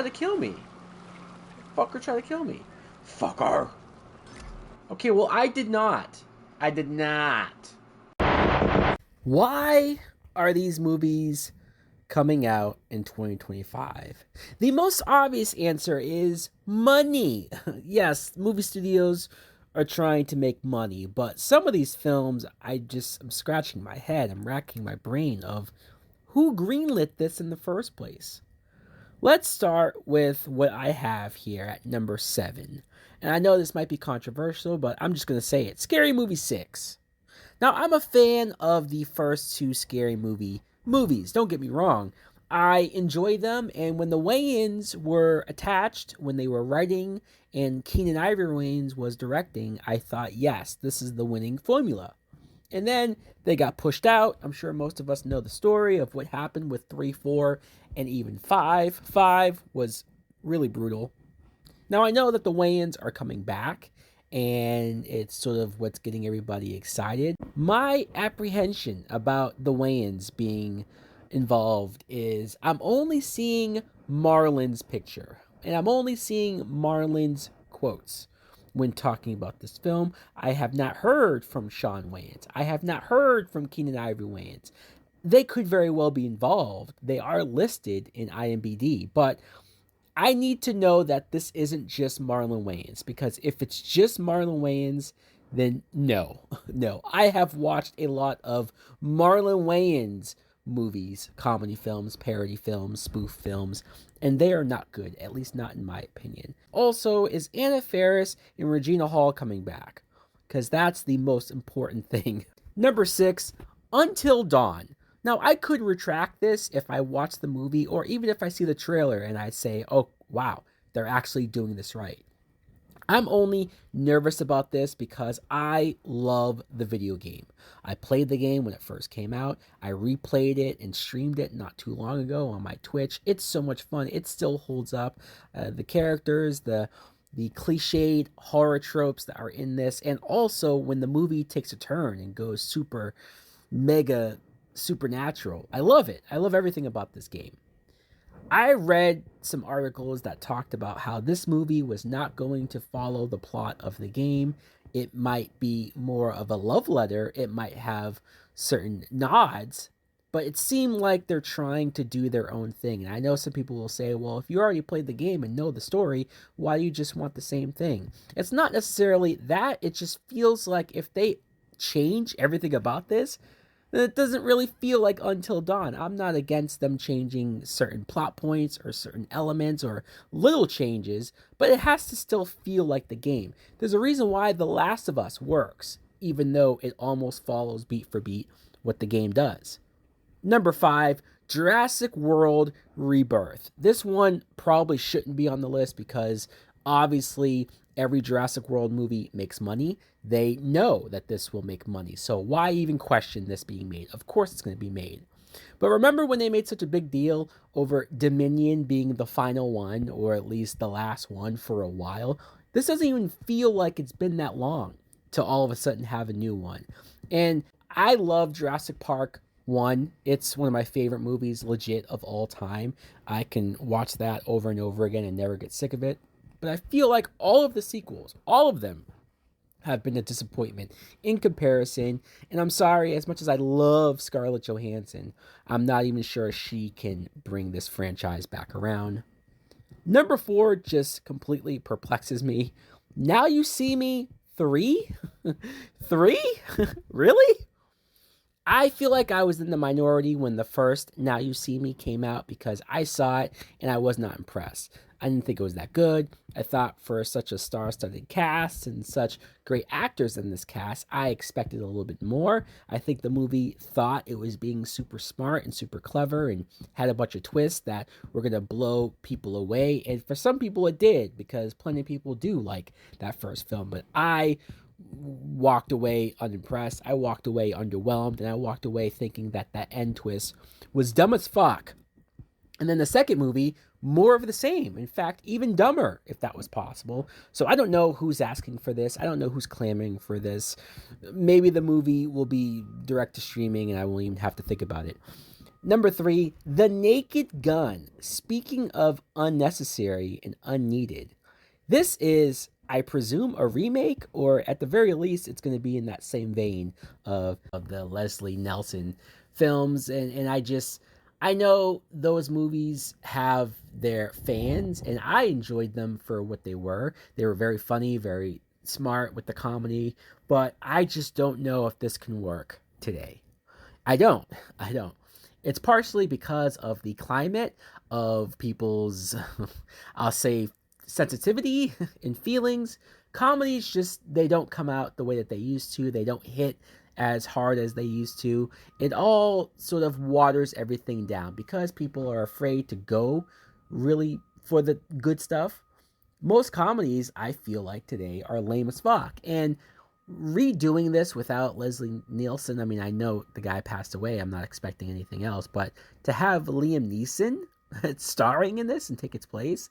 tried to kill me. Fucker tried to kill me. Fucker. Okay, well, I did not. I did not. Why are these movies coming out in 2025? The most obvious answer is money. Yes, movie studios are trying to make money, but some of these films, I'm scratching my head. I'm racking my brain of who greenlit this in the first place. Let's start with what I have here at number 7. And I know this might be controversial, but I'm just going to say it. Scary Movie 6. Now, I'm a fan of the first two Scary Movie movies. Don't get me wrong. I enjoy them, and when the Wayans were attached, when they were writing, and Keenan Ivory Wayans was directing, I thought, yes, this is the winning formula. And then they got pushed out. I'm sure most of us know the story of what happened with 3, 4, and even 5. 5 was really brutal. Now, I know that the Wayans are coming back, and it's sort of what's getting everybody excited. My apprehension about the Wayans being involved is I'm only seeing Marlon's picture, and I'm only seeing Marlon's quotes when talking about this film. I have not heard from Shawn Wayans. I have not heard from Keenan Ivory Wayans. They could very well be involved. They are listed in IMDb, but I need to know that this isn't just Marlon Wayans, because if it's just Marlon Wayans, then no. No. I have watched a lot of Marlon Wayans movies, comedy films, parody films, spoof films, and they are not good, at least not in my opinion. Also, is Anna Faris and Regina Hall coming back? Because that's the most important thing. Number 6, Until Dawn. Now, I could retract this if I watch the movie, or even if I see the trailer and I say, oh, wow, they're actually doing this right. I'm only nervous about this because I love the video game. I played the game when it first came out. I replayed it and streamed it not too long ago on my Twitch. It's so much fun. It still holds up. The characters, the cliched horror tropes that are in this, and also when the movie takes a turn and goes super mega supernatural. I love it. I love everything about this game. I read some articles that talked about how this movie was not going to follow the plot of the game. It might be more of a love letter. It might have certain nods, but it seemed like they're trying to do their own thing. And I know some people will say, well, if you already played the game and know the story, why do you just want the same thing? It's not necessarily that. It just feels like if they change everything about this, it doesn't really feel like Until Dawn. I'm not against them changing certain plot points or certain elements or little changes, but it has to still feel like the game. There's a reason why The Last of Us works, even though it almost follows beat for beat what the game does. Number 5, Jurassic World Rebirth. This one probably shouldn't be on the list because obviously every Jurassic World movie makes money. They know that this will make money. So why even question this being made? Of course it's going to be made. But remember when they made such a big deal over Dominion being the final one, or at least the last one for a while? This doesn't even feel like it's been that long to all of a sudden have a new one. And I love Jurassic Park 1. It's one of my favorite movies, legit, of all time. I can watch that over and over again and never get sick of it. But I feel like all of the sequels, all of them, have been a disappointment in comparison. And I'm sorry, as much as I love Scarlett Johansson, I'm not even sure she can bring this franchise back around. Number 4 just completely perplexes me. Now You See Me 3? 3? Really? I feel like I was in the minority when the first Now You See Me came out because I saw it and I was not impressed. I didn't think it was that good. I thought for such a star-studded cast and such great actors in this cast, I expected a little bit more. I think the movie thought it was being super smart and super clever and had a bunch of twists that were going to blow people away. And for some people it did, because plenty of people do like that first film. But I walked away unimpressed. I walked away underwhelmed, and I walked away thinking that end twist was dumb as fuck. And then the second movie, more of the same. In fact, even dumber, if that was possible. So I don't know who's asking for this. I don't know who's clamoring for this. Maybe the movie will be direct to streaming and I won't even have to think about it. Number 3, The Naked Gun. Speaking of unnecessary and unneeded, this is, I presume, a remake, or at the very least, it's going to be in that same vein of the Leslie Nelson films. And I know those movies have their fans, and I enjoyed them for what they were. They were very funny, very smart with the comedy, but I just don't know if this can work today. I don't. I don't. It's partially because of the climate of people's, I'll say, sensitivity and feelings. Comedies just, they don't come out the way that they used to. They don't hit as hard as they used to. It all sort of waters everything down because people are afraid to go really for the good stuff. Most comedies, I feel like today, are lame as fuck. And redoing this without Leslie Nielsen, I mean, I know the guy passed away. I'm not expecting anything else. But to have Liam Neeson starring in this and take its place,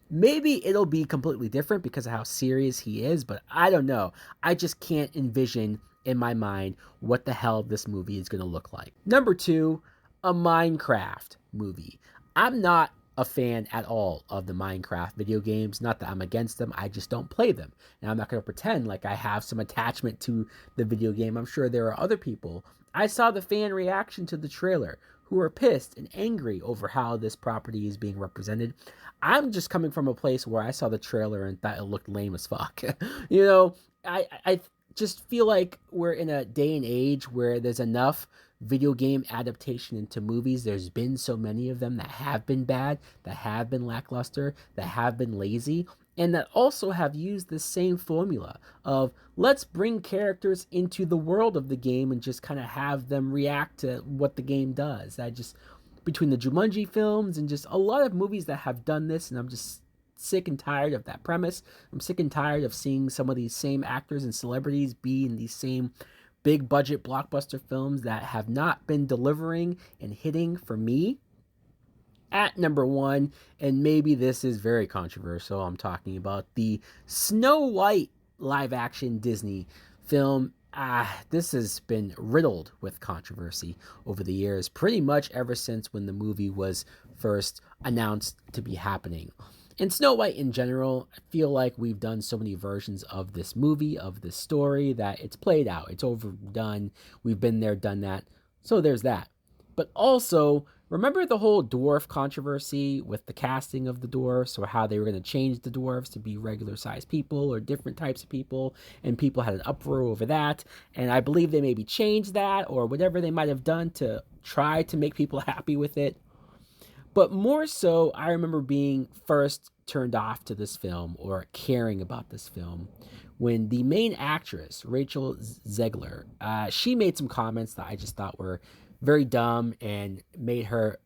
maybe it'll be completely different because of how serious he is. But I don't know. I just can't envision in my mind what the hell this movie is going to look like. Number 2, a Minecraft movie. I'm not a fan at all of the Minecraft video games. Not that I'm against them, I just don't play them. And I'm not going to pretend like I have some attachment to the video game. I'm sure there are other people. I saw the fan reaction to the trailer who are pissed and angry over how this property is being represented. I'm just coming from a place where I saw the trailer and thought it looked lame as fuck. You know, I just feel like we're in a day and age where there's enough video game adaptation into movies. There's been so many of them that have been bad, that have been lackluster, that have been lazy, and that also have used the same formula of let's bring characters into the world of the game and just kind of have them react to what the game does. Between the Jumanji films and just a lot of movies that have done this, and I'm just sick and tired of that premise. I'm sick and tired of seeing some of these same actors and celebrities be in these same big budget blockbuster films that have not been delivering and hitting for me. At number 1, and maybe this is very controversial, I'm talking about the Snow White live action Disney film. This has been riddled with controversy over the years, pretty much ever since when the movie was first announced to be happening. And Snow White in general, I feel like we've done so many versions of this movie, of this story, that it's played out. It's overdone. We've been there, done that. So there's that. But also, remember the whole dwarf controversy with the casting of the dwarfs, or how they were going to change the dwarfs to be regular sized people or different types of people, and people had an uproar over that. And I believe they maybe changed that or whatever they might have done to try to make people happy with it. But more so, I remember being first turned off to this film or caring about this film when the main actress, Rachel Zegler, she made some comments that I just thought were very dumb and made her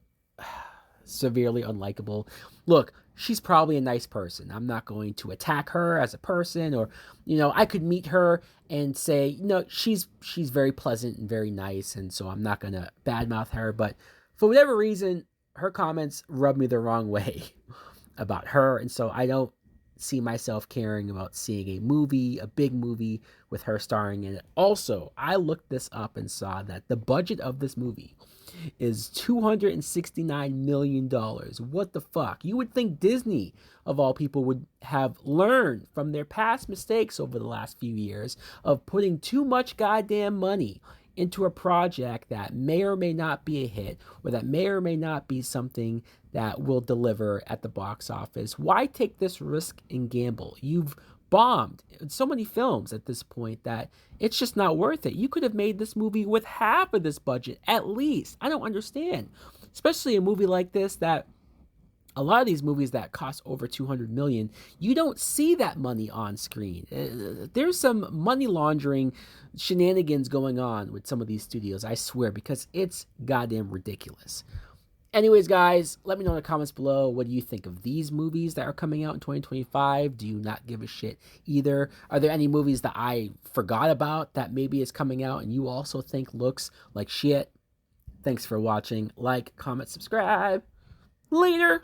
severely unlikable. Look, she's probably a nice person. I'm not going to attack her as a person, or, I could meet her and say, she's very pleasant and very nice, and so I'm not going to badmouth her. But for whatever reason, her comments rub me the wrong way about her, and so I don't see myself caring about seeing a big movie with her starring in it. Also, I looked this up and saw that the budget of this movie is $269 million. What the fuck? You would think Disney, of all people, would have learned from their past mistakes over the last few years of putting too much goddamn money into a project that may or may not be a hit, or that may or may not be something that will deliver at the box office. Why take this risk and gamble? You've bombed so many films at this point that it's just not worth it. You could have made this movie with half of this budget, at least. I don't understand. Especially a movie like this that a lot of these movies that cost over $200 million, you don't see that money on screen. There's some money laundering shenanigans going on with some of these studios, I swear, because it's goddamn ridiculous. Anyways, guys, let me know in the comments below, what do you think of these movies that are coming out in 2025? Do you not give a shit either? Are there any movies that I forgot about that maybe is coming out and you also think looks like shit? Thanks for watching. Like, comment, subscribe. Later.